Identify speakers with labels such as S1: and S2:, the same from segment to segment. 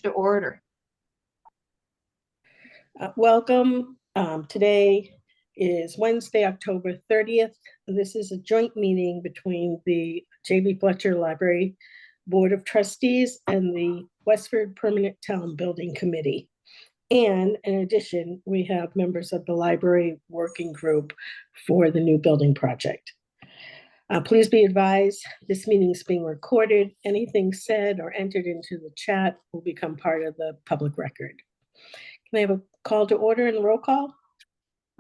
S1: to order.
S2: Welcome. Today is Wednesday, October 30th. This is a joint meeting between the J.B. Fletcher Library Board of Trustees and the Westford Permanent Town Building Committee. And in addition, we have members of the library working group for the new building project. Please be advised, this meeting is being recorded. Anything said or entered into the chat will become part of the public record. Can I have a call to order and roll call?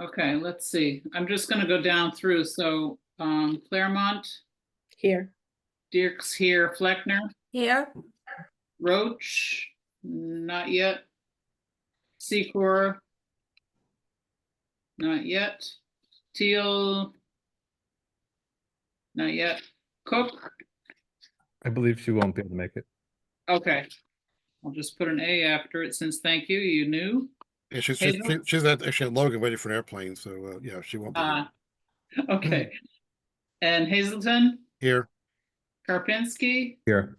S3: Okay, let's see. I'm just going to go down through. So Claremont.
S2: Here.
S3: Dirks here. Fleckner.
S1: Here.
S3: Roach. Not yet. Secor. Not yet. Teal. Not yet. Cook.
S4: I believe she won't be able to make it.
S3: Okay. I'll just put an A after it since thank you. You knew.
S5: Yeah, she's actually at Logan waiting for an airplane, so yeah, she won't be here.
S3: Okay. And Hazelton?
S5: Here.
S3: Karpinski?
S4: Here.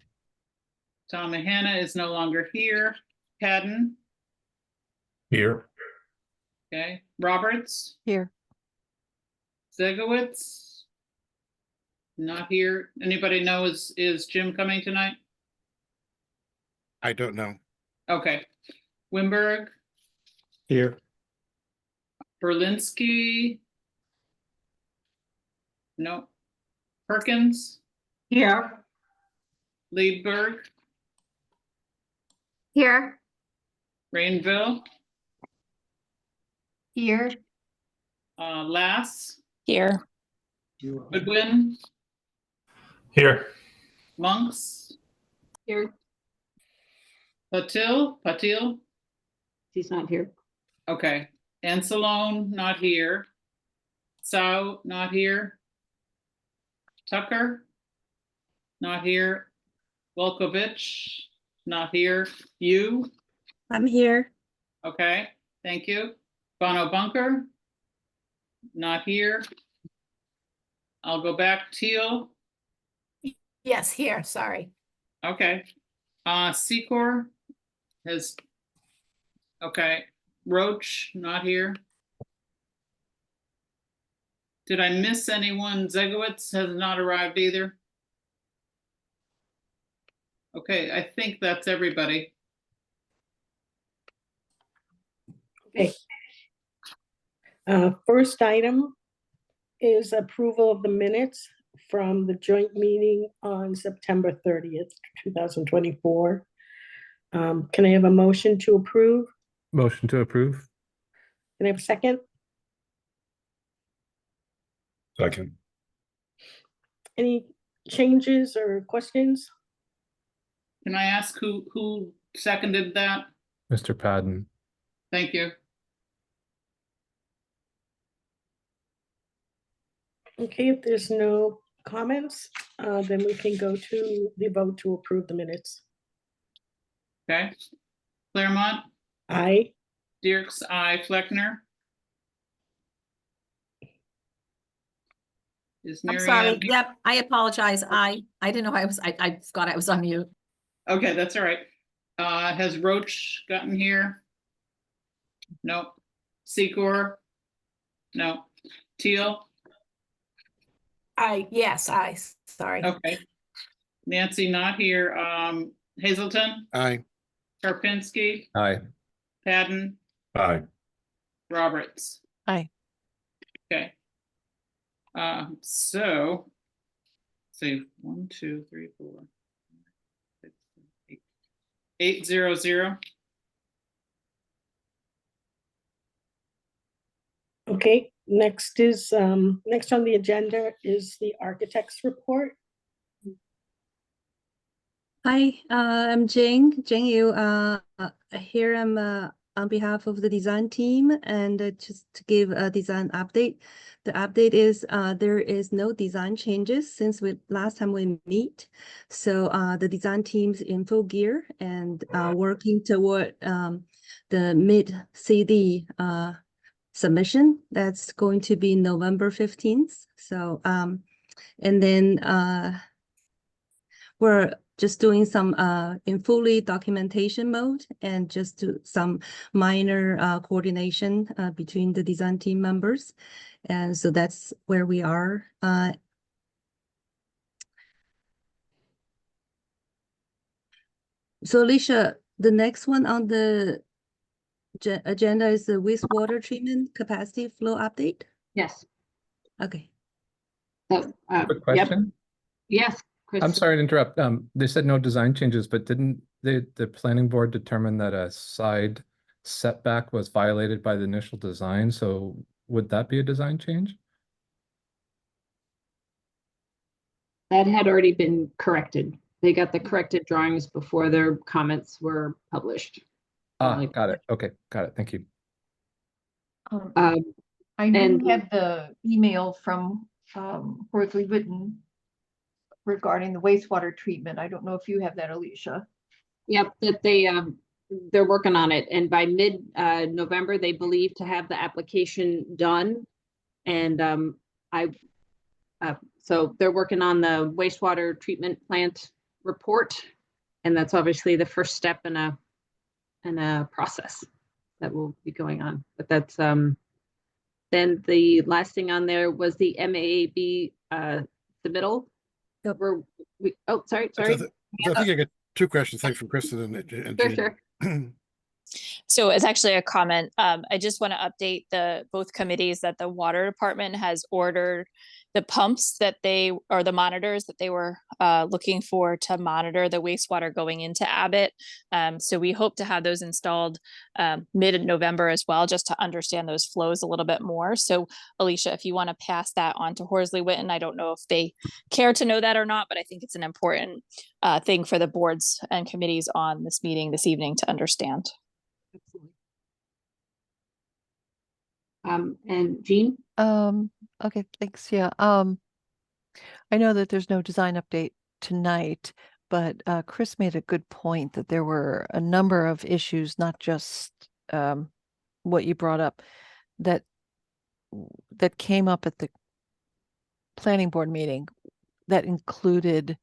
S3: Tom Mahana is no longer here. Padden?
S4: Here.
S3: Okay. Roberts?
S1: Here.
S3: Zegowitz? Not here. Anybody know is Jim coming tonight?
S5: I don't know.
S3: Okay. Wimberg?
S4: Here.
S3: Berlinski? No. Perkins?
S1: Here.
S3: Liedberg?
S1: Here.
S3: Rainville?
S1: Here.
S3: Lass?
S1: Here.
S3: Goodwin?
S4: Here.
S3: Monks?
S1: Here.
S3: Patil?
S1: He's not here.
S3: Okay. Ancelone, not here. Sau, not here. Tucker? Not here. Volkovich? Not here. You?
S1: I'm here.
S3: Okay, thank you. Bono Bunker? Not here. I'll go back. Teal?
S1: Yes, here. Sorry.
S3: Okay. Secor has, okay. Roach, not here. Did I miss anyone? Zegowitz has not arrived either. Okay, I think that's everybody.
S2: Okay. First item is approval of the minutes from the joint meeting on September 30th, 2024. Can I have a motion to approve?
S4: Motion to approve.
S2: Can I have a second?
S4: Second.
S2: Any changes or questions?
S3: Can I ask who seconded that?
S4: Mr. Padden.
S3: Thank you.
S2: Okay, if there's no comments, then we can go to the vote to approve the minutes.
S3: Okay. Claremont?
S2: Aye.
S3: Dirks, aye. Fleckner? Is
S6: I'm
S3: Mary
S6: sorry.
S3: Ann here?
S6: Yep, I apologize. I didn't know I forgot I was on mute.
S3: Okay, that's all right. Has Roach gotten here? No. Secor? No. Teal?
S1: Yes, sorry.
S3: Okay. Nancy not here. Hazelton?
S5: Aye.
S3: Karpinski?
S4: Aye.
S3: Padden?
S4: Aye.
S3: Roberts?
S1: Aye.
S3: Okay. So, let's see, 1, 2, 3, 4, 5, 6, 7, 8, 800.
S2: Okay, next on the agenda is the architect's report.
S7: Hi, I'm Jane Yu. Here I'm on behalf of the design team and just to give a design update. The update is there is no design changes since last time we meet. So the design team's in full gear and working toward the mid-CD submission. That's going to be November 15th. So and then we're just doing some in fully documentation mode and just do some minor coordination between the design team members. And so that's where we are. So Alicia, the next one on the agenda is the wastewater treatment capacity flow update.
S1: Yes.
S7: Okay.
S1: So,
S4: Quick
S1: yep,
S4: question.
S1: yes, Chris.
S4: I'm sorry to interrupt. They said no design changes, but didn't the planning board determine that a side setback was violated by the initial design? So would that be a design change?
S1: That had already been corrected. They got the corrected drawings before their comments were published.
S4: Ah, got it. Okay, got it. Thank you.
S1: Um,
S8: I do
S1: and-
S8: have the email from Horsley Witten regarding the wastewater treatment. I don't know if you have that, Alicia.
S1: Yep, that they're working on it, and by mid November, they believe to have the application done. And so they're working on the wastewater treatment plant report, and that's obviously the first step in a process that will be going on. But that's then the last thing on there was the MAAB submittal.
S7: Yep.
S1: Oh, sorry.
S5: So I think I got two questions. Thanks from Kristen and
S1: Sure.
S5: Jean.
S9: So it's actually a comment. I just want to update both committees that the water department has ordered the pumps that or the monitors that they were looking for to monitor the wastewater going into Abbott. So we hope to have those installed mid-November as well, just to understand those flows a little bit more. So Alicia, if you want to pass that on to Horsley Witten, I don't know if they care to know that or not, but I think it's an important thing for the boards and committees on this meeting this evening to understand.
S1: Absolutely. And Jean?
S10: Okay, thanks. Yeah. I know that there's no design update tonight, but Chris made a good point that there were a number of issues, not just what you brought up, that came up at the planning board meeting that included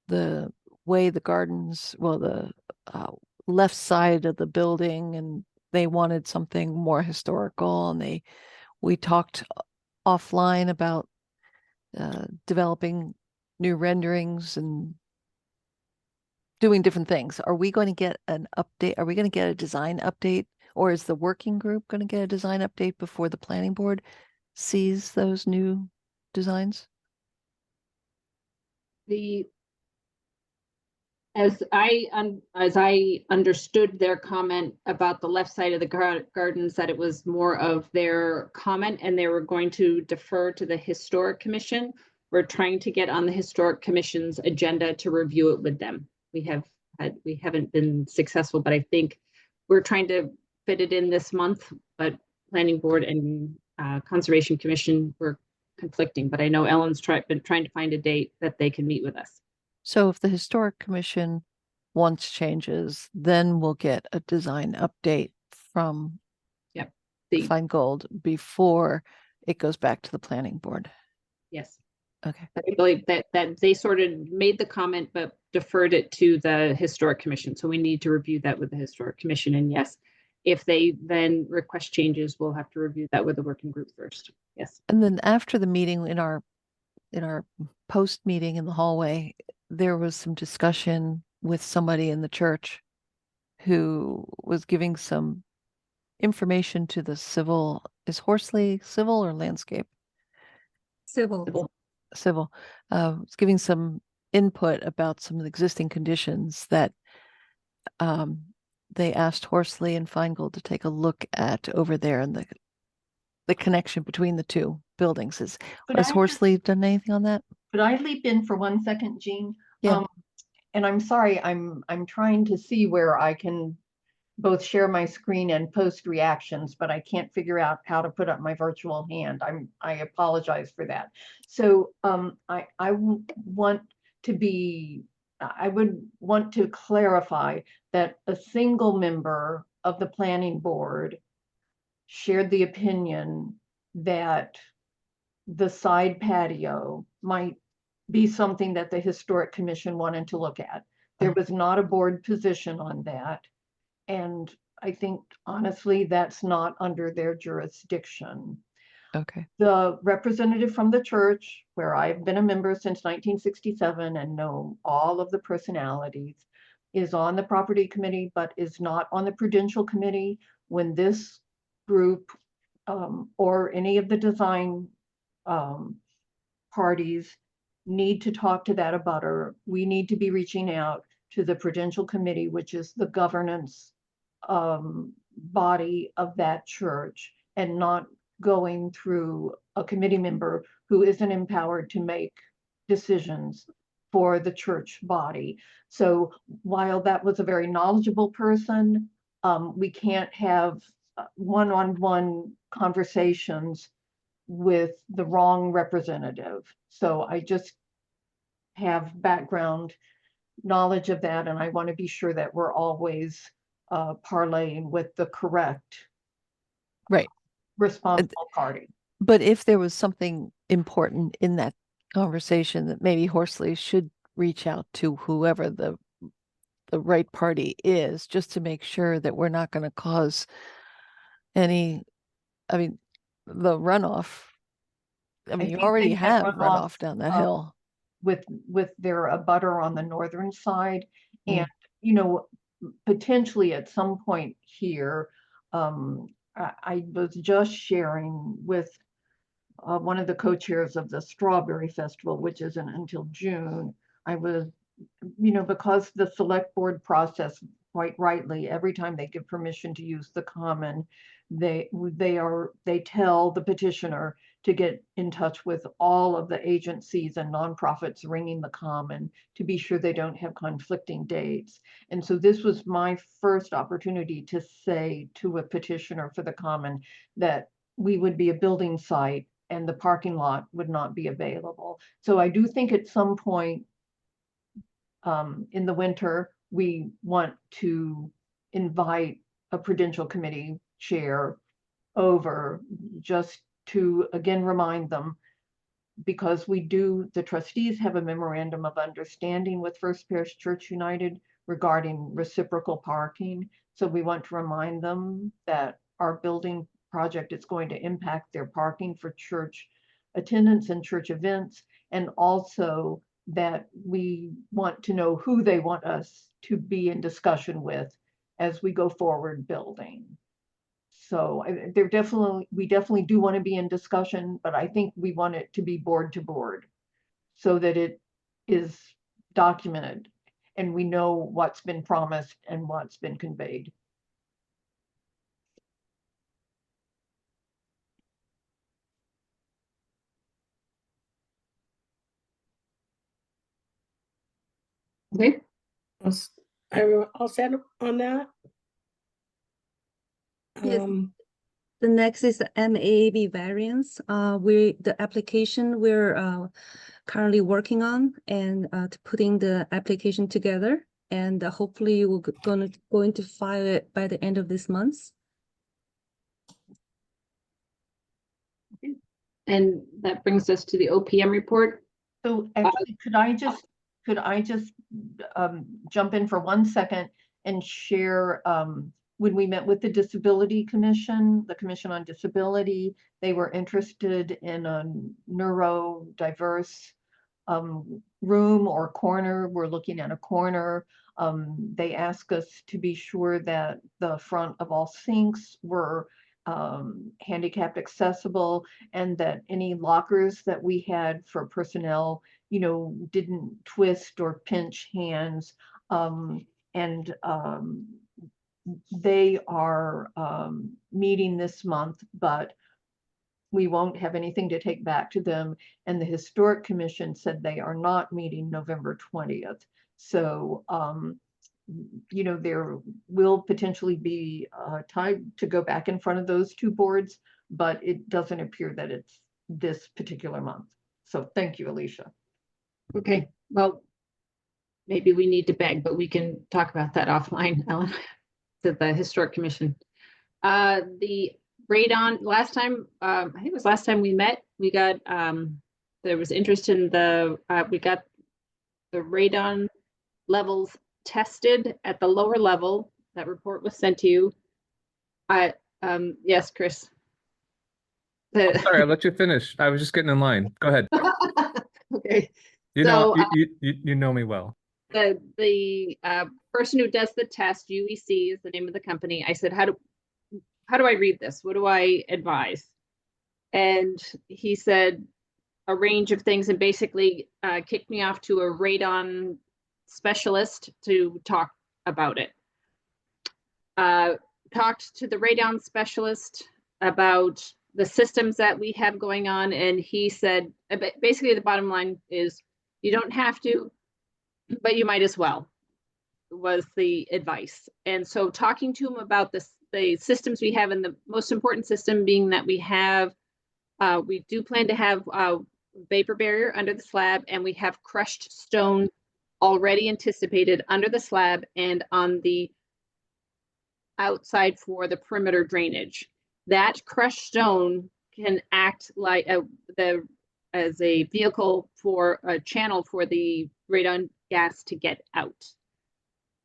S10: the way the gardens, well, the left side of the building, and they wanted something more historical, and we talked offline about developing new renderings and doing different things. Are we going to get an update? Are we going to get a design update, or is the working group going to get a design update before the planning board sees those new designs?
S1: As I understood their comment about the left side of the gardens, that it was more of their comment and they were going to defer to the Historic Commission. We're trying to get on the Historic Commission's agenda to review it with them. We haven't been successful, but I think we're trying to fit it in this month, but Planning Board and Conservation Commission were conflicting, but I know Ellen's been trying to find a date that they can meet with us.
S10: So if the Historic Commission wants changes, then we'll get a design update from Feingold before it goes back to the planning board.
S1: Yes.
S10: Okay.
S1: I believe that they sort of made the comment, but deferred it to the Historic Commission. So we need to review that with the Historic Commission. And yes, if they then request changes, we'll have to review that with the working group first. Yes.
S10: And then after the meeting, in our post meeting in the hallway, there was some discussion with somebody in the church who was giving some information to the civil. Is Horsley civil or landscape?
S7: Civil.
S10: Civil. Was giving some input about some of the existing conditions that they asked Horsley and Feingold to take a look at over there, and the connection between the two buildings. Has Horsley done anything on that?
S8: Could I leap in for 1 second, Jean?
S10: Yeah.
S8: And I'm sorry, I'm trying to see where I can both share my screen and post reactions, but I can't figure out how to put up my virtual hand. I apologize for that. So I would want to clarify that a single member of the planning board shared the opinion that the side patio might be something that the Historic Commission wanted to look at. There was not a board position on that. And I think honestly, that's not under their jurisdiction.
S10: Okay.
S8: The representative from the church, where I've been a member since 1967 and know all of the personalities, is on the property committee, but is not on the prudential committee. When this group or any of the design parties need to talk to that abutter, we need to be reaching out to the prudential committee, which is the governance body of that church, and not going through a committee member who isn't empowered to make decisions for the church body. So while that was a very knowledgeable person, we can't have one-on-one conversations with the wrong representative. So I just have background knowledge of that, and I want to be sure that we're always parlaying with the correct
S10: Right.
S8: responsible party.
S10: But if there was something important in that conversation, that maybe Horsley should reach out to whoever the right party is, just to make sure that we're not going to cause any, I mean, the runoff. I mean, you
S8: think
S10: already
S8: they had
S10: have runoff down that hill.
S8: With their abutter on the northern side.
S10: Mm.
S8: And, you know, potentially at some point here, I was just sharing with one of the co-chairs of the Strawberry Festival, which isn't until June. I was, you know, because the select board process, quite rightly, every time they give permission to use the common, they tell the petitioner to get in touch with all of the agencies and nonprofits ringing the common to be sure they don't have conflicting dates. And so this was my first opportunity to say to a petitioner for the common that we would be a building site and the parking lot would not be available. So I do think at some point in the winter, we want to invite a prudential committee chair over, just to again remind them, because the trustees have a memorandum of understanding with First Parish Church United regarding reciprocal parking. So we want to remind them that our building project is going to impact their parking for church attendance and church events, and also that we want to know who they want us to be in discussion with as we go forward building. So we definitely do want to be in discussion, but I think we want it to be board to board so that it is documented and we know what's been promised and what's been conveyed.
S1: Okay.
S2: Everyone all set on that?
S7: Yes. The next is the MAB variance. The application we're currently working on, and to putting the application together, and hopefully we're going to file it by the end of this month.
S1: And that brings us to the OPM report.
S8: So actually, could I just jump in for 1 second and share, when we met with the Disability Commission, the Commission on Disability, they were interested in a neurodiverse room or corner. We're looking at a corner. They asked us to be sure that the front of all sinks were handicapped accessible, and that any lockers that we had for personnel, you know, didn't twist or pinch hands. They are meeting this month, but we won't have anything to take back to them. And the Historic Commission said they are not meeting November 20th. So, you know, there will potentially be time to go back in front of those two boards, but it doesn't appear that it's this particular month. So thank you, Alicia.
S1: Okay, well, maybe we need to beg, but we can talk about that offline, Ellen, to the Historic Commission. The radon, last time, I think it was last time we met, we got there was interest in the, we got the radon levels tested at the lower level. That report was sent to you. Yes, Chris.
S4: Sorry, I let you finish. I was just getting in line. Go ahead.
S1: Okay.
S4: You know,
S1: So,
S4: you know me well.
S1: The person who does the test, UEC is the name of the company. I said, how do I read this? What do I advise? And he said a range of things and basically kicked me off to a radon specialist to talk about it. Talked to the radon specialist about the systems that we have going on, and he said, basically the bottom line is you don't have to, but you might as well, was the advice. And so talking to him about this, the systems we have, and the most important system being that we have, we do plan to have vapor barrier under the slab, and we have crushed stone already anticipated under the slab and on the outside for the perimeter drainage. That crushed stone can act like as a vehicle for a channel for the radon gas to get out.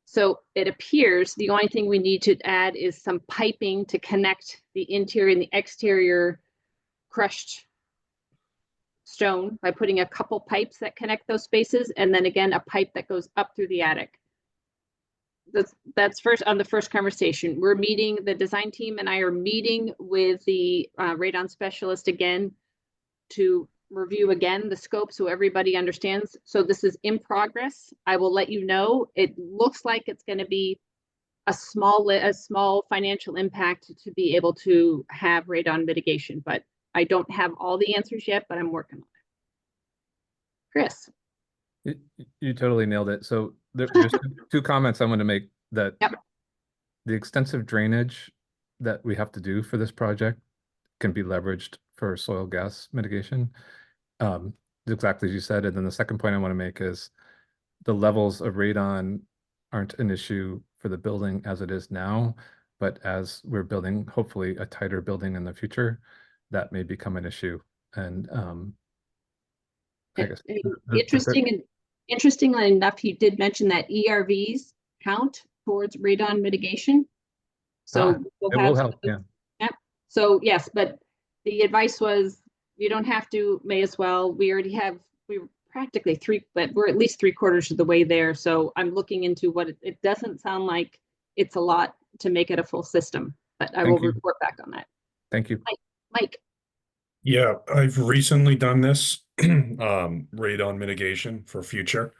S1: So it appears the only thing we need to add is some piping to connect the interior and the exterior crushed stone by putting a couple pipes that connect those spaces, and then again a pipe that goes up through the attic. That's first on the first conversation. We're meeting, the design team and I are meeting with the radon specialist again to review again the scope so everybody understands. So this is in progress. I will let you know. It looks like it's going to be a small financial impact to be able to have radon mitigation, but I don't have all the answers yet, but I'm working on it. Chris.
S4: You totally nailed it. So there's two comments I want to make. That
S1: Yep.
S4: The extensive drainage that we have to do for this project can be leveraged for soil gas mitigation. Exactly as you said. And then the second point I want to make is the levels of radon aren't an issue for the building as it is now, but as we're building, hopefully a tighter building in the future, that may become an issue. And I guess
S1: Interestingly enough, he did mention that ERVs count towards radon mitigation. So
S4: it will help. Yeah.
S1: Yep. So yes, but the advice was you don't have to, may as well. We already have, we're practically but we're at least 3/4 of the way there. So I'm looking into what it doesn't sound like it's a lot to make it a full system, but I will report back on that.
S4: Thank you.
S1: Mike.
S11: Yeah, I've recently done this radon mitigation for future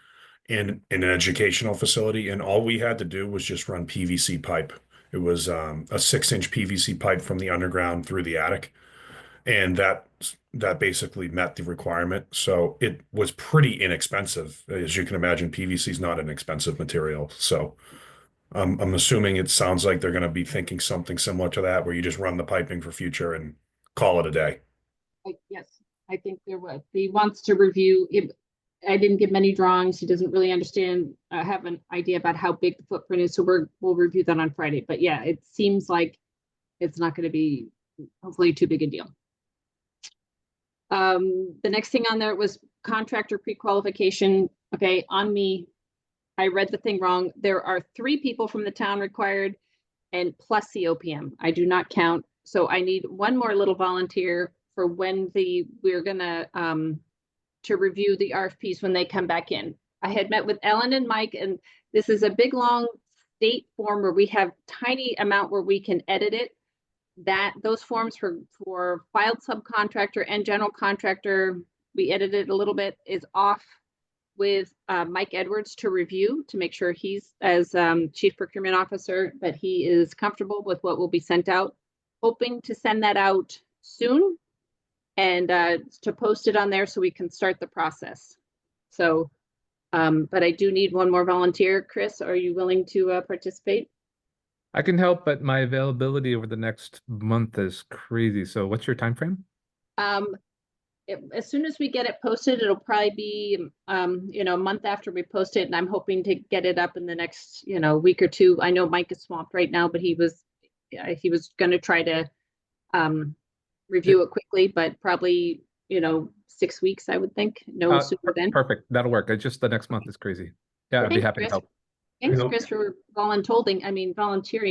S11: in an educational facility, and all we had to do was just run PVC pipe. It was a 6-inch PVC pipe from the underground through the attic, and that basically met the requirement. So it was pretty inexpensive. As you can imagine, PVC is not an expensive material. So I'm assuming it sounds like they're going to be thinking something similar to that, where you just run the piping for future and call it a day.
S1: Yes, I think there was. He wants to review it. I didn't give many drawings. He doesn't really understand, have an idea about how big the footprint is. So we'll review that on Friday. But yeah, it seems like it's not going to be hopefully too big a deal. The next thing on there was contractor pre-qualification. Okay, on me, I read the thing wrong. There are 3 people from the town required and plus the OPM. I do not count. So I need one more little volunteer for when we're gonna to review the RFPs when they come back in. I had met with Ellen and Mike, and this is a big long state form where we have tiny amount where we can edit it. Those forms for filed subcontractor and general contractor, we edited a little bit, is off with Mike Edwards to review to make sure he's, as Chief Procurement Officer, that he is comfortable with what will be sent out. Hoping to send that out soon and to post it on there so we can start the process. So, but I do need one more volunteer. Chris, are you willing to participate?
S4: I can help, but my availability over the next month is crazy. So what's your time frame?
S1: As soon as we get it posted, it'll probably be, a month after we post it, and I'm hoping to get it up in the next, week or 2. I know Mike is swamped right now, but he was going to try to review it quickly, but probably, 6 weeks, I would think, no sooner than.
S4: Perfect. That'll work. It's just the next month is crazy. Yeah, I'd be
S1: Thanks,
S4: happy to
S1: Chris.
S4: help.
S1: Thanks,
S11: know-
S1: Chris, for volunteering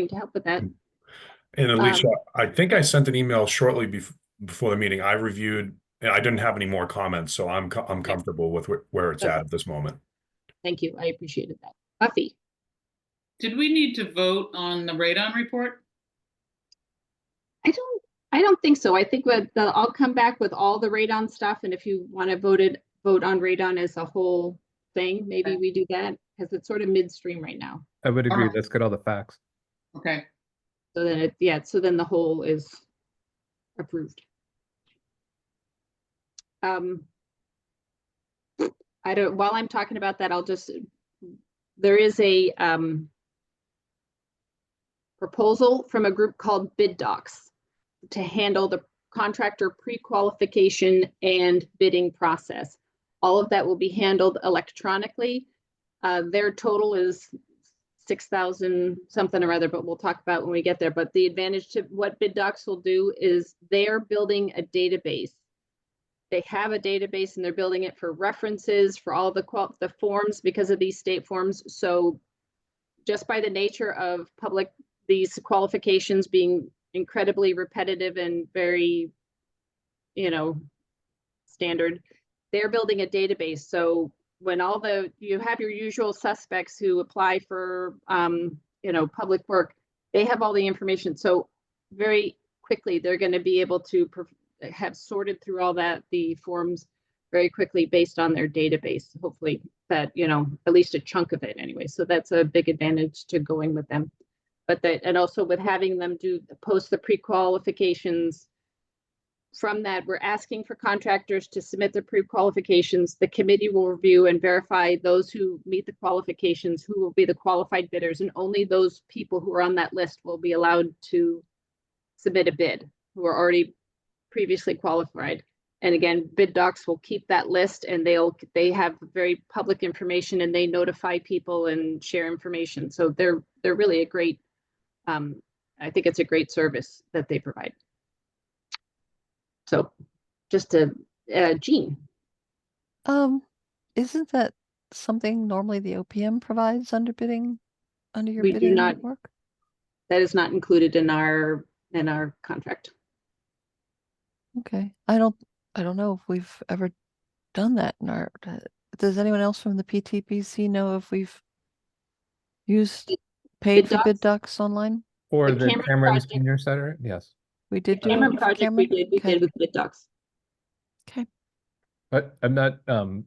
S1: to help with that.
S11: And Alicia, I think I sent an email shortly before the meeting. I reviewed, and I didn't have any more comments, so I'm comfortable with where it's at this moment.
S1: Thank you. I appreciated that. Buffy.
S3: Did we need to vote on the radon report?
S1: I don't think so. I think I'll come back with all the radon stuff, and if you want to vote on radon as a whole thing, maybe we do that, because it's sort of midstream right now.
S4: I would agree.
S3: Alright.
S4: Let's get all the facts.
S3: Okay.
S1: So then so then the whole is approved. While I'm talking about that, there is a proposal from a group called Bid Docs to handle the contractor pre-qualification and bidding process. All of that will be handled electronically. Their total is 6,000 something or other, but we'll talk about when we get there. But the advantage to what Bid Docs will do is they're building a database. They have a database and they're building it for references for all the forms because of these state forms. So just by the nature of these qualifications being incredibly repetitive and very, standard, they're building a database. So when you have your usual suspects who apply for, public work, they have all the information. So very quickly, they're going to be able to have sorted through all the forms very quickly based on their database. Hopefully that, at least a chunk of it anyway. So that's a big advantage to going with them. And also with having them post the pre-qualifications. From that, we're asking for contractors to submit the pre-qualifications. The committee will review and verify those who meet the qualifications, who will be the qualified bidders, and only those people who are on that list will be allowed to submit a bid, who are already previously qualified. And again, Bid Docs will keep that list, and they have very public information, and they notify people and share information. So they're really a great, I think it's a great service that they provide. So just Jean.
S10: Isn't that something normally the OPM provides under your
S1: We do
S10: bidding
S1: not.
S10: work?
S1: That is not included in our contract.
S10: Okay. I don't know if we've ever done that in our, does anyone else from the PTPC know if we've paid for Bid Docs online?
S4: Or
S1: The
S4: the
S1: Cameron
S4: Cameron
S1: project.
S4: Senior Center? Yes.
S10: We did do
S1: Cameron
S10: it for
S1: project
S10: Cameron?
S1: we did with Bid Docs.
S10: Okay.
S4: But I'm not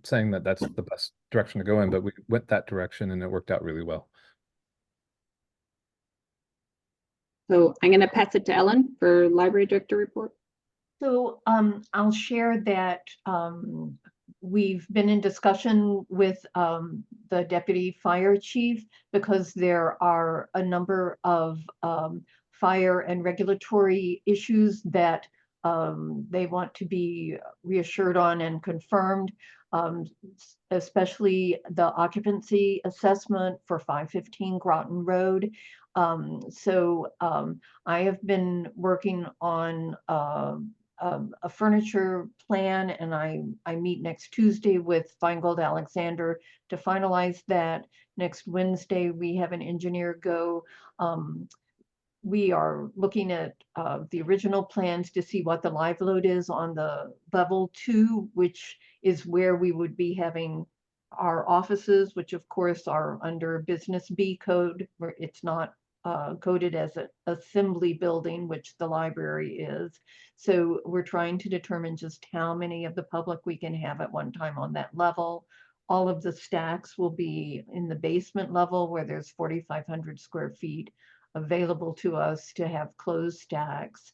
S4: saying that that's the best direction to go in, but we went that direction and it worked out really well.
S1: So I'm going to pass it to Ellen for library director report.
S8: So I'll share that we've been in discussion with the deputy fire chief because there are a number of fire and regulatory issues that they want to be reassured on and confirmed, especially the occupancy assessment for 515 Groton Road. So I have been working on a furniture plan, and I meet next Tuesday with Feingold Alexander to finalize that. Next Wednesday, we have an engineer go. We are looking at the original plans to see what the live load is on the level 2, which is where we would be having our offices, which of course are under Business B code, where it's not coded as an assembly building, which the library is. So we're trying to determine just how many of the public we can have at one time on that level. All of the stacks will be in the basement level where there's 4,500 square feet available to us to have closed stacks.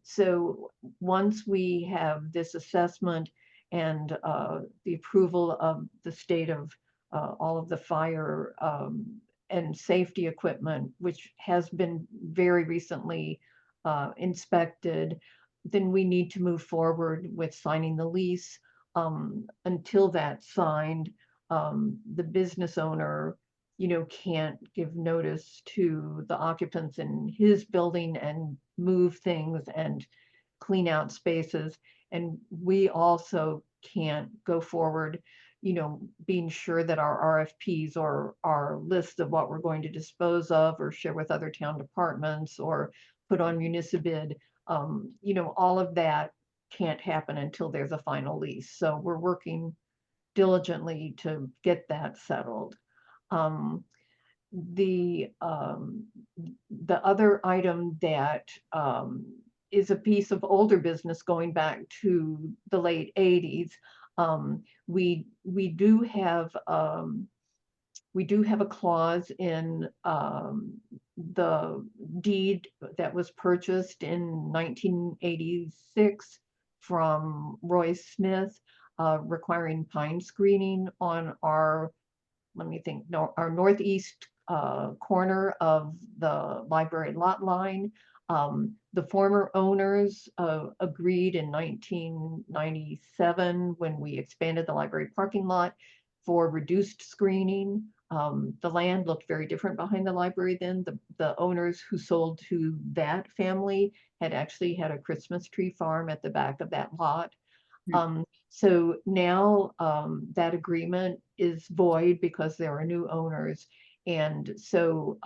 S8: So once we have this assessment and the approval of the state of all of the fire and safety equipment, which has been very recently inspected, then we need to move forward with signing the lease. Until that's signed, the business owner, can't give notice to the occupants in his building and move things and clean out spaces. And we also can't go forward, being sure that our RFPs or our list of what we're going to dispose of or share with other town departments or put on municipal, all of that can't happen until there's a final lease. So we're working diligently to get that settled. The other item that is a piece of older business going back to the late 80s. We do have a clause in the deed that was purchased in 1986 from Roy Smith, requiring pine screening on our, let me think, no, our northeast corner of the library lot line. The former owners agreed in 1997 when we expanded the library parking lot for reduced screening. The land looked very different behind the library then. The owners who sold to that family had actually had a Christmas tree farm at the back of that lot. So now that agreement is void because there are new owners. And so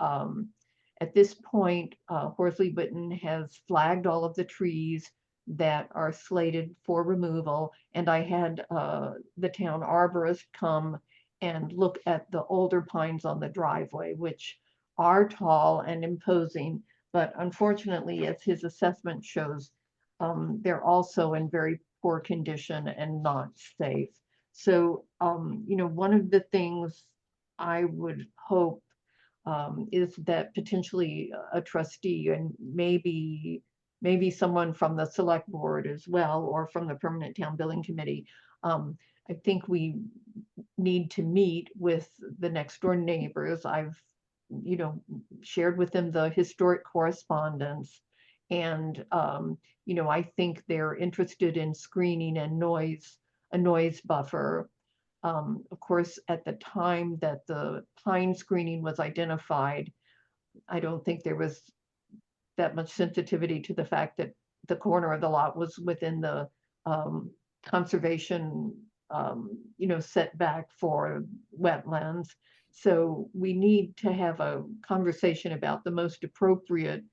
S8: at this point, Horsley Witten has flagged all of the trees that are slated for removal. And I had the town arborist come and look at the older pines on the driveway, which are tall and imposing. But unfortunately, as his assessment shows, they're also in very poor condition and not safe. So, one of the things I would hope is that potentially a trustee and maybe someone from the select board as well, or from the permanent town building committee. I think we need to meet with the next door neighbors. I've, shared with them the historic correspondence. And, I think they're interested in screening and a noise buffer. Of course, at the time that the pine screening was identified, I don't think there was that much sensitivity to the fact that the corner of the lot was within the conservation, setback for wetlands. So we need to have a conversation about the most appropriate,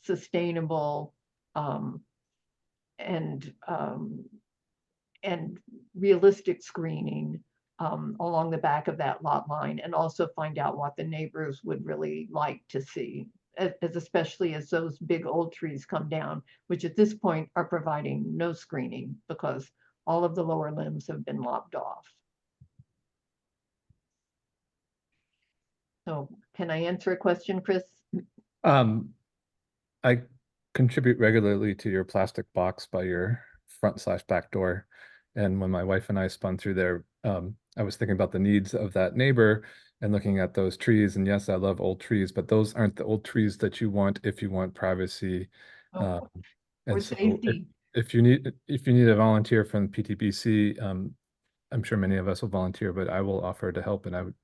S8: sustainable, and realistic screening along the back of that lot line, and also find out what the neighbors would really like to see, especially as those big old trees come down, which at this point are providing no screening because all of the lower limbs have been lopped off. So can I answer a question, Chris?
S4: I contribute regularly to your plastic box by your front/back door. And when my wife and I spun through there, I was thinking about the needs of that neighbor and looking at those trees. And yes, I love old trees, but those aren't the old trees that you want if you want privacy.
S8: Or
S4: And so
S8: safety.
S4: if you need a volunteer from PTBC, I'm sure many of us will volunteer, but I will offer to help. And I would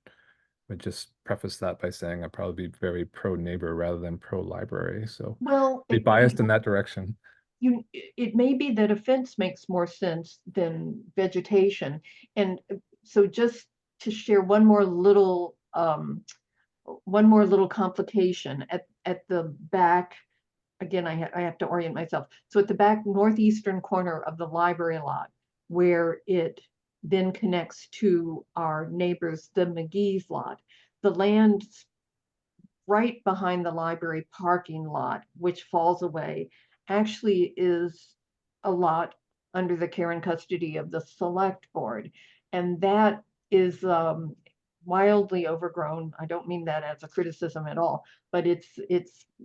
S4: just preface that by saying I'd probably be very pro neighbor rather than pro library. So
S8: Well,
S4: be biased in that direction.
S8: It may be that a fence makes more sense than vegetation. And so just to share one more little complication at the back, again, I have to orient myself. So at the back northeastern corner of the library lot, where it then connects to our neighbors, the McGee's lot, the land right behind the library parking lot, which falls away, actually is a lot under the care and custody of the select board. And that is wildly overgrown. I don't mean that as a criticism at all, but it's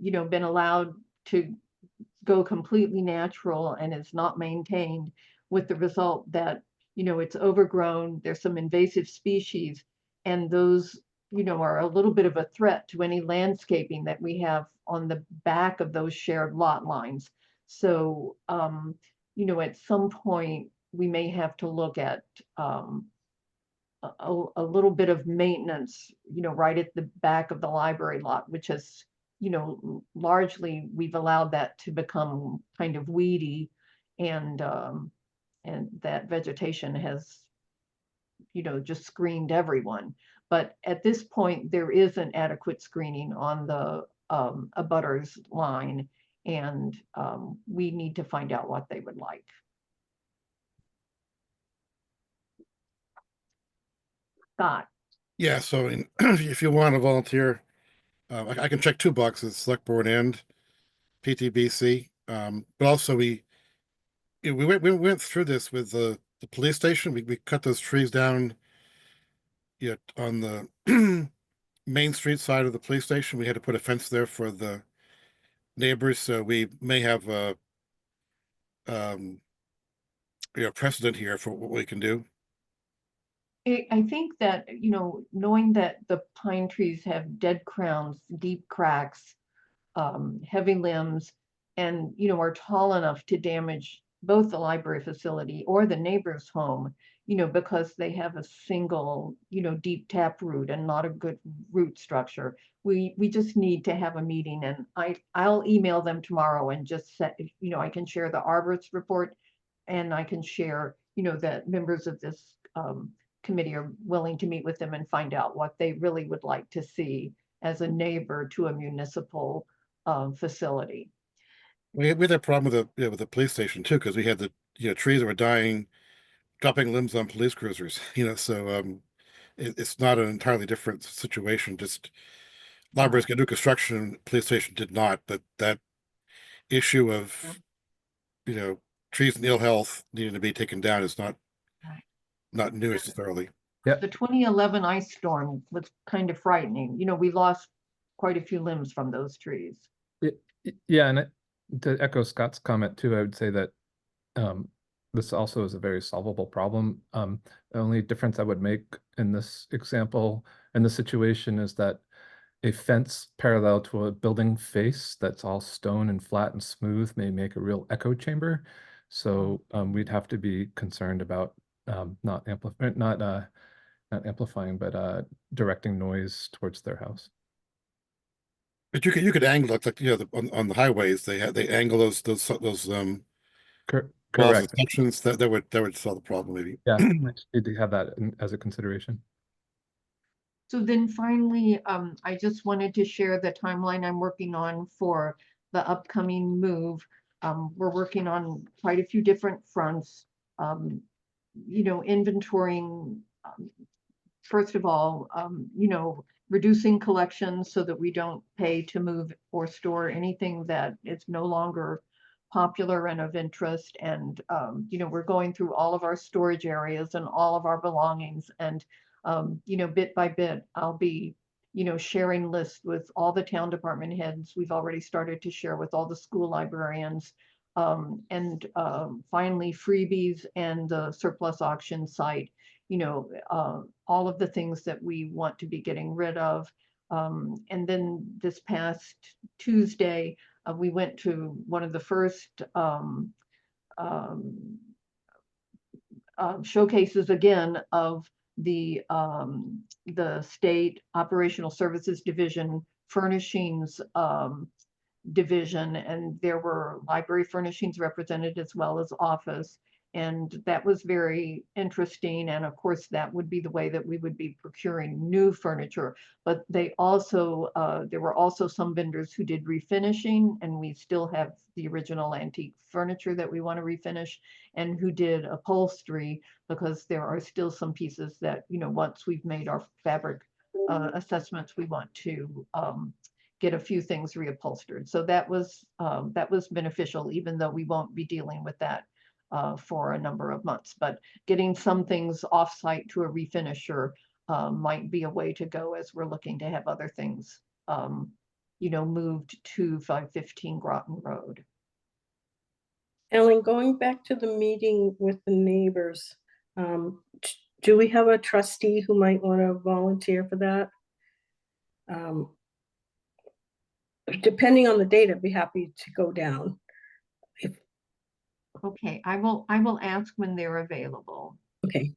S8: been allowed to go completely natural and is not maintained, with the result that it's overgrown. There's some invasive species, and those are a little bit of a threat to any landscaping that we have on the back of those shared lot lines. So at some point we may have to look at a little bit of maintenance, right at the back of the library lot, which has, largely we've allowed that to become kind of weedy. And and that vegetation has, just screened everyone. But at this point, there isn't adequate screening on the abutters line, and we need to find out what they would like. Scott.
S5: Yeah, so if you want to volunteer, I can check two boxes, select board and PTBC. But also we went through this with the police station. We cut those trees down on the Main Street side of the police station. We had to put a fence there for the neighbors, so we may have a precedent here for what we can do.
S8: I think that, knowing that the pine trees have dead crowns, deep cracks, heavy limbs, and, are tall enough to damage both the library facility or the neighbor's home, because they have a single, deep tap root and not a good root structure. We just need to have a meeting, and I'll email them tomorrow and just set, I can share the arborist report, and I can share, that members of this committee are willing to meet with them and find out what they really would like to see as a neighbor to a municipal facility.
S5: We had that problem with the police station too, because we had the trees that were dying, dropping limbs on police cruisers. So it's not an entirely different situation. Just libraries can do construction, police station did not. But that issue of trees in ill health needing to be taken down is not new necessarily.
S4: Yeah.
S8: The 2011 ice storm was kind of frightening. We lost quite a few limbs from those trees.
S4: Yeah, and to echo Scott's comment too, I would say that this also is a very solvable problem. The only difference I would make in this example, in this situation, is that a fence parallel to a building face that's all stone and flat and smooth may make a real echo chamber. So we'd have to be concerned about not amplifying, but directing noise towards their house.
S5: But you could angle it like on the highways they angle those
S4: Correct
S5: sections that would solve the problem maybe.
S4: Yeah, I just need to have that as a consideration.
S8: So then finally, I just wanted to share the timeline I'm working on for the upcoming move. We're working on quite a few different fronts, inventorying, first of all, reducing collections so that we don't pay to move or store anything that is no longer popular and of interest. And, we're going through all of our storage areas and all of our belongings, and bit by bit, I'll be, sharing lists with all the town department heads. We've already started to share with all the school librarians, and finally freebies and the surplus auction site, all of the things that we want to be getting rid of. And then this past Tuesday, we went to one of the first showcases again of the state operational services division furnishings division, and there were library furnishings represented as well as office, and that was very interesting. And of course that would be the way that we would be procuring new furniture, but they also there were also some vendors who did refinishing, and we still have the original antique furniture that we want to refinish, and who did upholstery, because there are still some pieces that once we've made our fabric assessments, we want to get a few things reupholstered. So that was beneficial, even though we won't be dealing with that for a number of months. But getting some things off-site to a refinisher might be a way to go, as we're looking to have other things moved to 515 Groton Road.
S2: Ellen, going back to the meeting with the neighbors, do we have a trustee who might want to volunteer for that? Depending on the date, I'd be happy to go down.
S8: Okay, I will ask when they're available.
S2: Okay.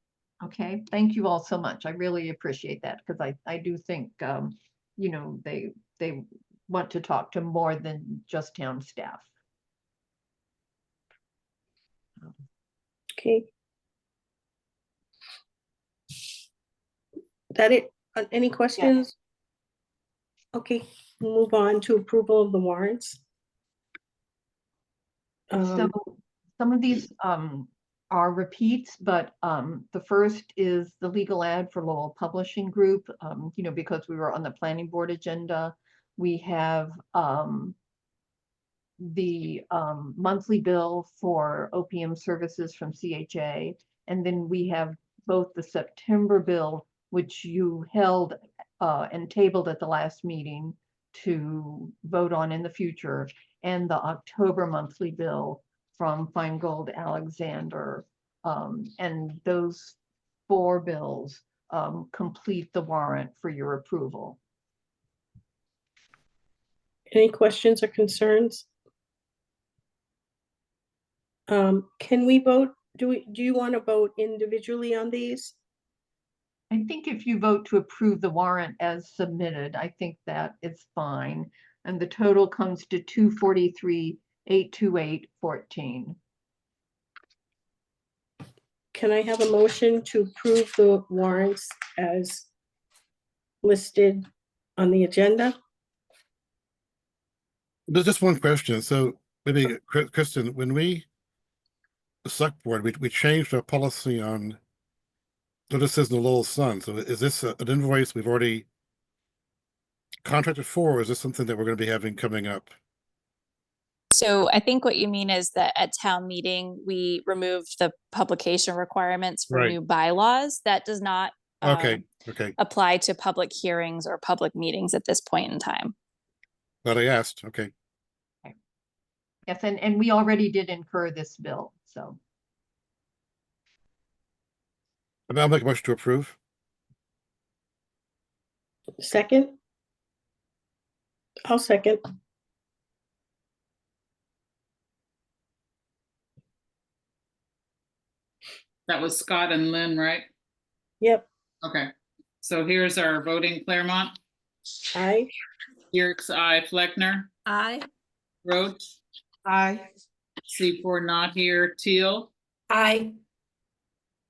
S8: Okay, thank you all so much. I really appreciate that, because I do think they want to talk to more than just town staff.
S2: Okay. That it? Any questions? Okay, move on to approval of the warrants.
S8: So some of these are repeats, but the first is the legal ad for Lowell Publishing Group, you know, because we were on the planning board agenda. We have the monthly bill for OPM services from CHA. And then we have both the September bill, which you held and tabled at the last meeting to vote on in the future, and the October monthly bill from Feingold Alexander. And those 4 bills complete the warrant for your approval.
S2: Any questions or concerns? Can we vote? Do you want to vote individually on these?
S8: I think if you vote to approve the warrant as submitted, I think that is fine. And the total comes to 243,828.14.
S2: Can I have a motion to approve the warrants as listed on the agenda?
S5: There's just one question. So maybe Kristen, when the select board, we changed our policy on notices in the Lowell Sun. So is this an invoice we've already contracted for, or is this something that we're going to be having coming up?
S9: So I think what you mean is that at town meeting, we removed the publication requirements for
S5: Right.
S9: new bylaws. That does not
S5: Okay.
S9: apply to public hearings or public meetings at this point in time.
S5: But I asked. Okay.
S8: Yes, and we already did incur this bill, so.
S5: I'll make a motion to approve.
S2: Second? I'll second.
S3: That was Scott and Lynn, right?
S2: Yep.
S3: Okay, so here's our voting. Claremont,
S2: Aye.
S3: Yerkes, aye. Fleckner,
S6: Aye.
S3: Roach,
S6: Aye.
S3: C4 not here. Teal,
S6: Aye.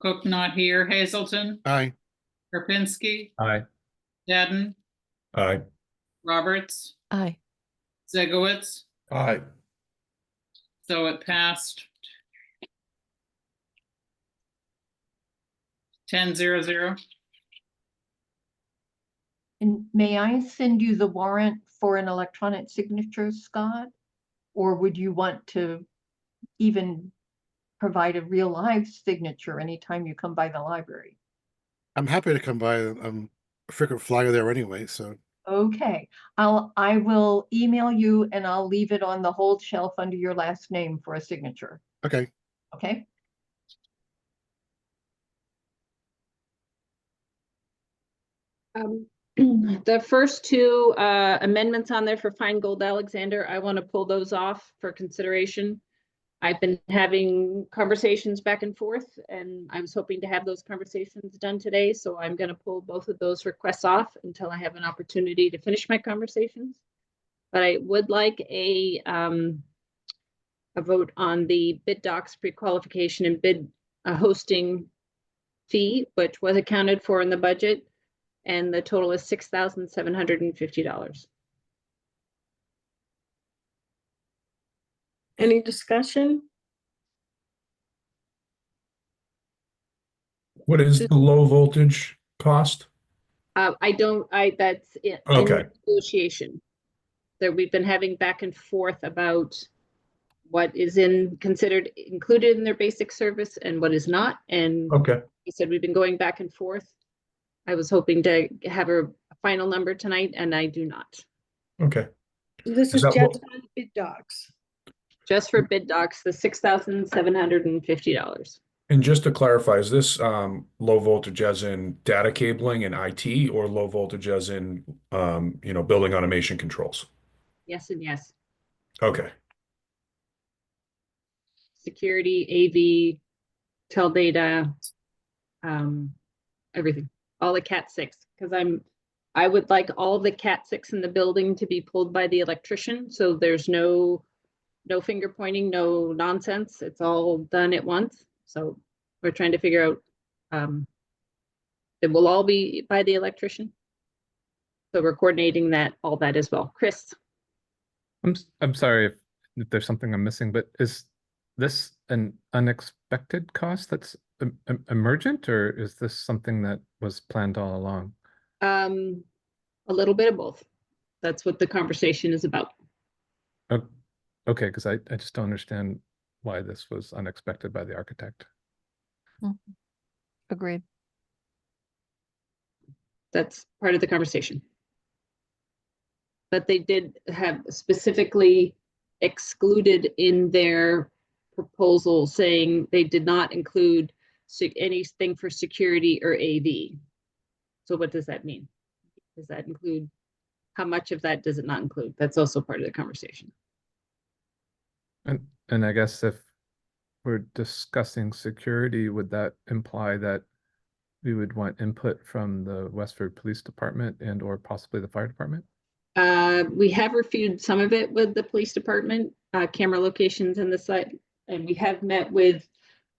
S3: Cook not here. Hazelton,
S5: Aye.
S3: Karpinski,
S4: Aye.
S3: Dadden,
S11: Aye.
S3: Roberts,
S10: Aye.
S3: Zegowitz.
S11: Aye.
S3: So it passed 10-0-0.
S8: And may I send you the warrant for an electronic signature, Scott? Or would you want to even provide a real live signature anytime you come by the library?
S5: I'm happy to come by. I'm a frequent flyer there anyway, so.
S8: Okay, I will email you and I'll leave it on the hold shelf under your last name for a signature.
S5: Okay.
S8: Okay?
S1: The first 2 amendments on there for Feingold Alexander, I want to pull those off for consideration. I've been having conversations back and forth, and I was hoping to have those conversations done today, so I'm going to pull both of those requests off until I have an opportunity to finish my conversations. But I would like a vote on the bid docs pre-qualification and bid hosting fee, which was accounted for in the budget, and the total is $6,750.
S2: Any discussion?
S11: What is the low voltage cost?
S1: That's in
S11: Okay.
S1: negotiation. That we've been having back and forth about what is considered included in their basic service and what is not. And
S11: Okay.
S1: he said we've been going back and forth. I was hoping to have a final number tonight, and I do not.
S11: Okay.
S2: This
S11: Is
S2: is
S11: that
S2: just
S11: what-
S2: on bid docs.
S1: Just for bid docs, the $6,750.
S11: And just to clarify, is this low voltage as in data cabling and IT, or low voltage as in building automation controls?
S1: Yes and yes.
S11: Okay.
S1: Security, AV, tel data, everything, all the Cat 6, because I would like all the Cat 6 in the building to be pulled by the electrician, so there's no finger pointing, no nonsense. It's all done at once. So we're trying to figure out, it will all be by the electrician. So we're coordinating all that as well. Chris?
S4: I'm sorry if there's something I'm missing, but is this an unexpected cost that's emergent, or is this something that was planned all along?
S1: A little bit of both. That's what the conversation is about.
S4: Okay, because I just don't understand why this was unexpected by the architect.
S10: Agreed.
S1: That's part of the conversation. But they did have specifically excluded in their proposal saying they did not include anything for security or AV. So what does that mean? Does that include, how much of that does it not include? That's also part of the conversation.
S4: And I guess if we're discussing security, would that imply that we would want input from the Westford Police Department and or possibly the fire department?
S1: We have reviewed some of it with the police department, camera locations in the site, and we have met with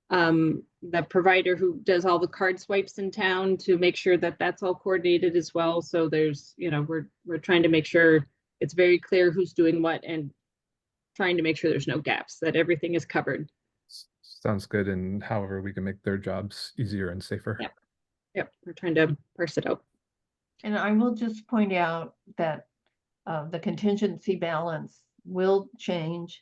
S1: the provider who does all the card swipes in town to make sure that that's all coordinated as well. So there's, we're trying to make sure it's very clear who's doing what and trying to make sure there's no gaps, that everything is covered.
S4: Sounds good. And however we can make their jobs easier and safer.
S1: Yep. We're trying to parse it out.
S8: And I will just point out that the contingency balance will change.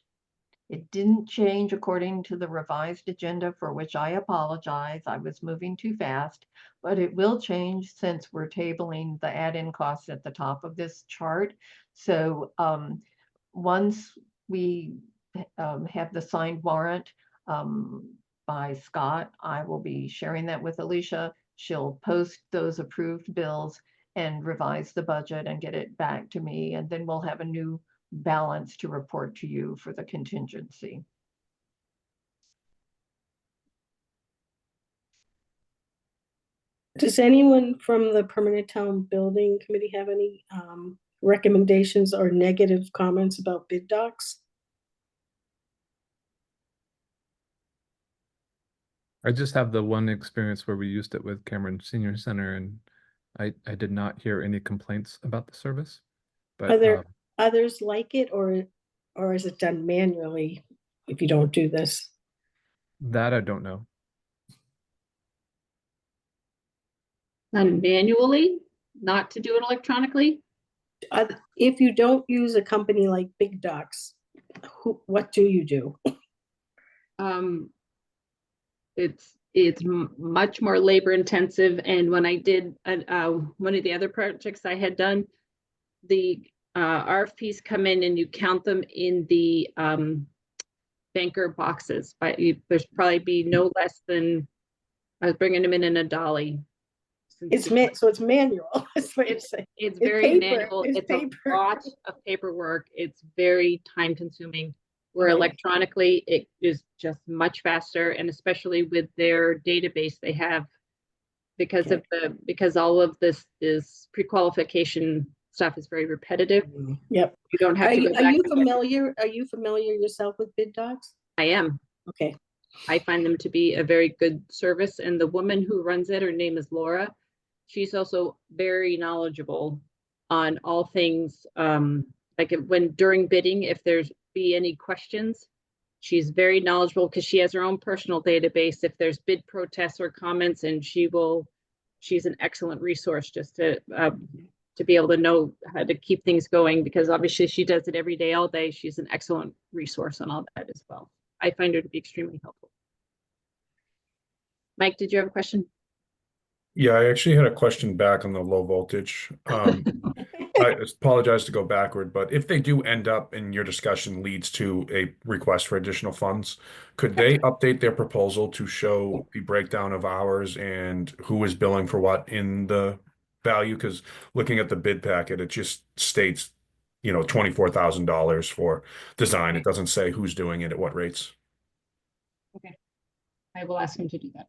S8: It didn't change according to the revised agenda, for which I apologize. I was moving too fast, but it will change since we're tabling the add-in costs at the top of this chart. So once we have the signed warrant by Scott, I will be sharing that with Alicia. She'll post those approved bills and revise the budget and get it back to me. And then we'll have a new balance to report to you for the contingency.
S2: Does anyone from the Permanent Town Building Committee have any recommendations or negative comments about bid docs?
S4: I just have the one experience where we used it with Cameron Senior Center, and I did not hear any complaints about the service. But
S2: Are there others like it, or is it done manually if you don't do this?
S4: that I don't know.
S1: Done manually, not to do it electronically.
S2: If you don't use a company like Big Docs, what do you do?
S1: It's much more labor intensive. And when I did one of the other projects I had done, the RFPs come in and you count them in the banker boxes, but there's probably be no less than, I was bringing them in a dolly.
S2: So it's manual.
S1: It's very manual. It's a lot of paperwork. It's very time consuming. Where electronically it is just much faster, and especially with their database they have, because all of this is pre-qualification stuff is very repetitive.
S2: Yep.
S1: You don't have to go back.
S2: Are you familiar yourself with bid docs?
S1: I am.
S2: Okay.
S1: I find them to be a very good service, and the woman who runs it, her name is Laura. She's also very knowledgeable on all things, like when during bidding, if there's be any questions, she's very knowledgeable because she has her own personal database if there's bid protests or comments, and she's an excellent resource just to be able to know how to keep things going, because obviously she does it every day, all day. She's an excellent resource on all that as well. I find her to be extremely helpful. Mike, did you have a question?
S11: Yeah, I actually had a question back on the low voltage. I apologize to go backward, but if they do end up and your discussion leads to a request for additional funds, could they update their proposal to show the breakdown of hours and who is billing for what in the value? Because looking at the bid packet, it just states, $24,000 for design. It doesn't say who's doing it at what rates.
S1: Okay. I will ask him to do that.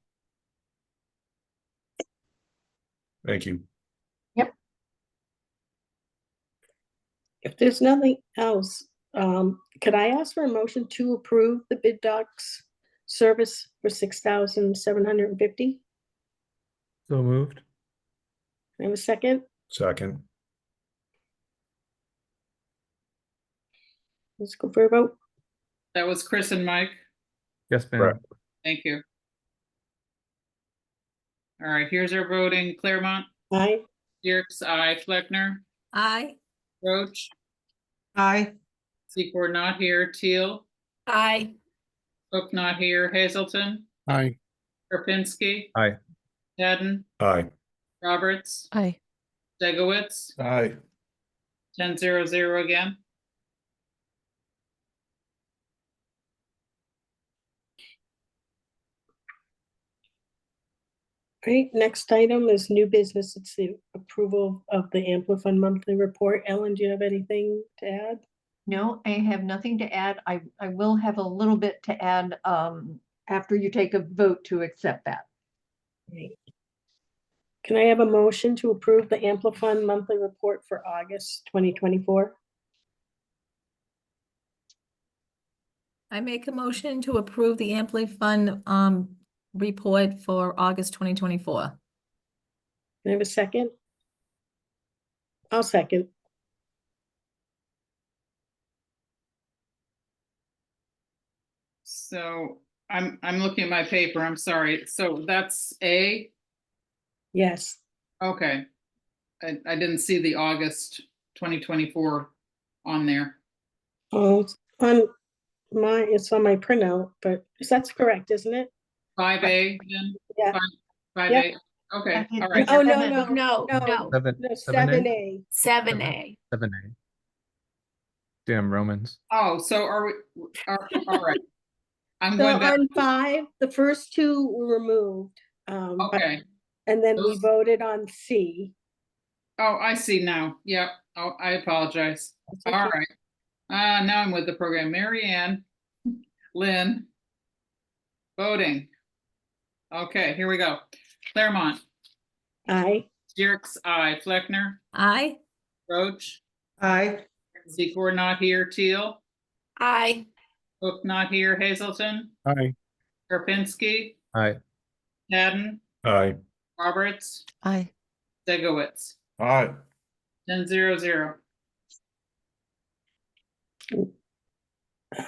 S11: Thank you.
S1: Yep.
S2: If there's nothing else, could I ask for a motion to approve the bid docs service for $6,750.
S4: So moved.
S2: I have a second.
S11: Second.
S2: Let's go for a vote.
S3: That was Chris and Mike.
S4: Yes, ma'am.
S11: Correct.
S3: Thank you. All right, here's our voting. Claremont,
S2: Aye.
S3: Dirks, aye. Fleckner,
S6: Aye.
S3: Roach,
S8: Aye.
S3: Secor not here. Teal,
S6: Aye.
S3: Cook not here. Hazelton,
S5: Aye.
S3: Karpinski,
S4: Aye.
S3: Madden,
S11: Aye.
S3: Roberts,
S10: Aye.
S3: Segowitz,
S11: Aye.
S3: 10-0-0 again.
S2: Great. Next item is new business. It's the approval of the Amplify monthly report. Ellen, do you have anything to add?
S8: No, I have nothing to add. I will have a little bit to add after you take a vote to accept that.
S2: Great. Can I have a motion to approve the Amplify monthly report for August 2024?
S6: I make a motion to approve the Ampli Fund report for August 2024.
S2: Can I have a second? I'll second.
S3: So I'm looking at my paper. I'm sorry. So that's A.
S2: Yes.
S3: Okay. I didn't see the August 2024 on there.
S2: Oh, it's on my printout, but that's correct, isn't it?
S3: 5A then?
S2: Yeah.
S3: 5A. Okay,
S8: Yeah,
S3: all right.
S2: Oh, no,
S8: Seven.
S2: no,
S6: No,
S2: no.
S4: Seven.
S2: No,
S4: 7A?
S2: 7A.
S6: 7A.
S4: 7A. Damn Romans.
S3: Oh, so are we, all right. I'm
S2: So
S3: going back.
S2: on 5, the first 2 were removed.
S3: Okay.
S2: And then we
S3: Those-
S2: voted on C.
S3: Oh, I see now. Yep. Oh, I apologize.
S2: It's
S3: All
S2: okay.
S3: right. Now I'm with the program. Mary Ann, Lynn, voting. Okay, here we go. Claremont,
S2: Aye.
S3: Dirks, aye. Fleckner,
S6: Aye.
S3: Roach,
S8: Aye.
S3: Secor not here. Teal,
S6: Aye.
S3: Cook not here. Hazelton,
S5: Aye.
S3: Karpinski,
S4: Aye.
S3: Madden,
S11: Aye.
S3: Roberts,
S10: Aye.
S3: Segowitz.
S11: Aye.
S3: 10-0-0.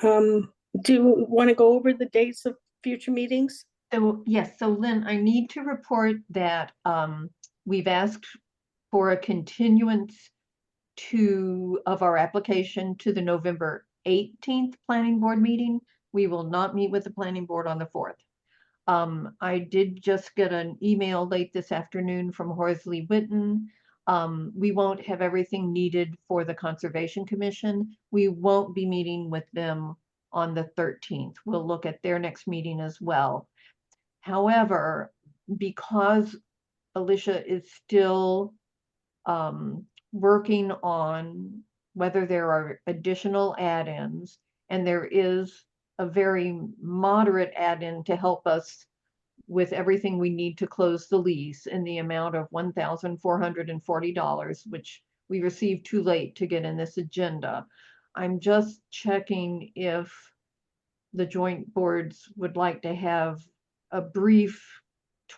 S2: Do you want to go over the dates of future meetings?
S8: So, yes, so Lynn, I need to report that we've asked for a continuance of our application to the November 18th planning board meeting. We will not meet with the planning board on the 4th. I did just get an email late this afternoon from Horsley Witten. We won't have everything needed for the Conservation Commission. We won't be meeting with them on the 13th. We'll look at their next meeting as well. However, because Alicia is still working on whether there are additional add-ins, and there is a very moderate add-in to help us with everything we need to close the lease in the amount of $1,440, which we received too late to get in this agenda. I'm just checking if the joint boards would like to have a brief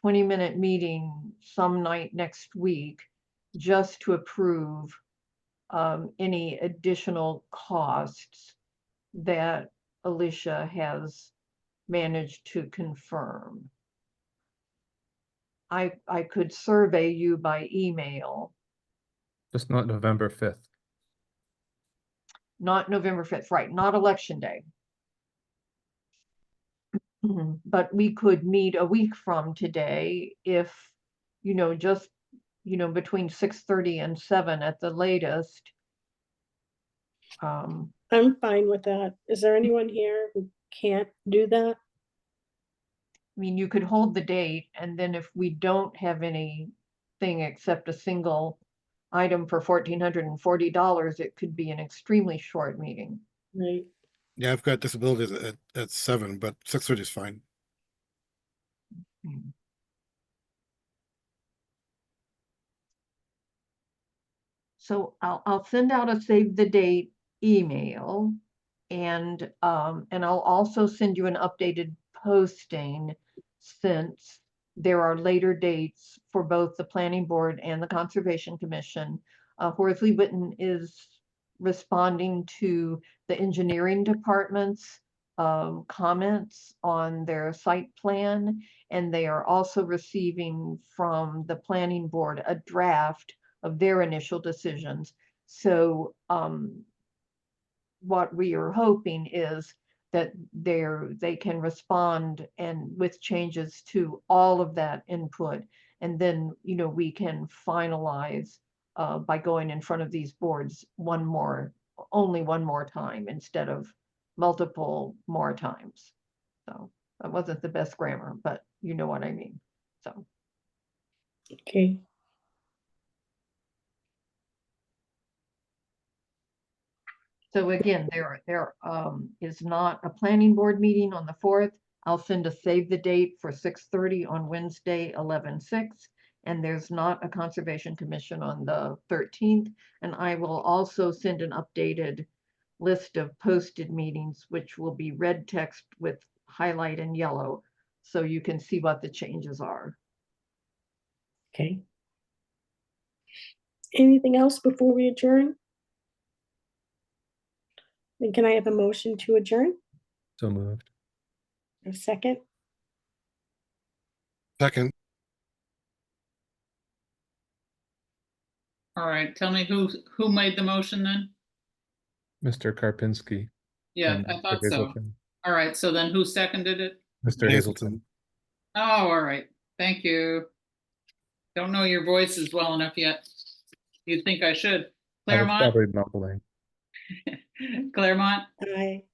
S8: 20-minute meeting some night next week just to approve any additional costs that Alicia has managed to confirm. I could survey you by email,
S4: Just not November 5th.
S8: not November 5th, right, not election day. But we could meet a week from today if, just, between 6:30 and 7 at the latest.
S2: I'm fine with that. Is there anyone here who can't do that?
S8: I mean, you could hold the date, and then if we don't have anything except a single item for $1,440, it could be an extremely short meeting.
S2: Right.
S5: Yeah, I've got disabilities at 7, but 6:30 is fine.
S8: So I'll send out a save the date email, and I'll also send you an updated posting, since there are later dates for both the planning board and the Conservation Commission. Horsley Witten is responding to the engineering department's comments on their site plan, and they are also receiving from the planning board a draft of their initial decisions. So what we are hoping is that they can respond and with changes to all of that input, and then we can finalize by going in front of these boards only one more time instead of multiple more times. So that wasn't the best grammar, but you know what I mean. So
S2: Okay.
S8: So again, there is not a planning board meeting on the 4th. I'll send a save the date for 6:30 on Wednesday, 11/6. And there's not a Conservation Commission on the 13th. And I will also send an updated list of posted meetings, which will be red text with highlight in yellow, so you can see what the changes are.
S2: Okay. Anything else before we adjourn? Then can I have a motion to adjourn?
S4: So moved.
S2: A second?
S5: Second,
S3: All right, tell me who made the motion then?
S4: Mr. Karpinski.
S3: Yeah,
S4: and
S3: I
S4: Mr.
S3: thought so.
S4: Hazelton.
S3: All right, so then who seconded it?
S4: Mr. Hazelton.
S3: Oh, all right, thank you. Don't know your voices well enough yet. You'd think I should.
S4: I was
S3: Claremont,
S4: probably mumbling.
S3: Claremont,
S2: Aye.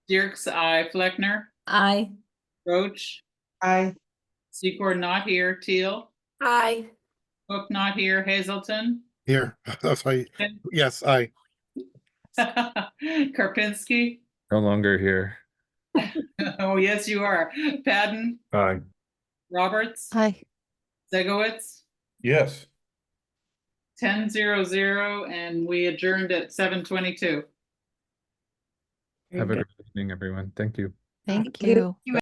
S3: Dirks, I, Fleckner,
S6: Aye.
S3: Roach,
S8: Aye.
S3: Secor not here, Teal,
S6: Aye.
S3: Cook not here, Hazelton,
S5: here, that's why, yes, I,
S3: Karpinski.
S4: No longer here.
S3: Oh, yes, you are. Padden,
S11: Aye.
S3: Roberts,
S10: Hi.
S3: Zegowitz,
S11: Yes.
S3: 10-0-0, and we adjourned at 7:22.
S2: Very
S4: Have a
S2: good.
S4: good evening, everyone. Thank you.
S10: Thank
S2: you.
S10: you.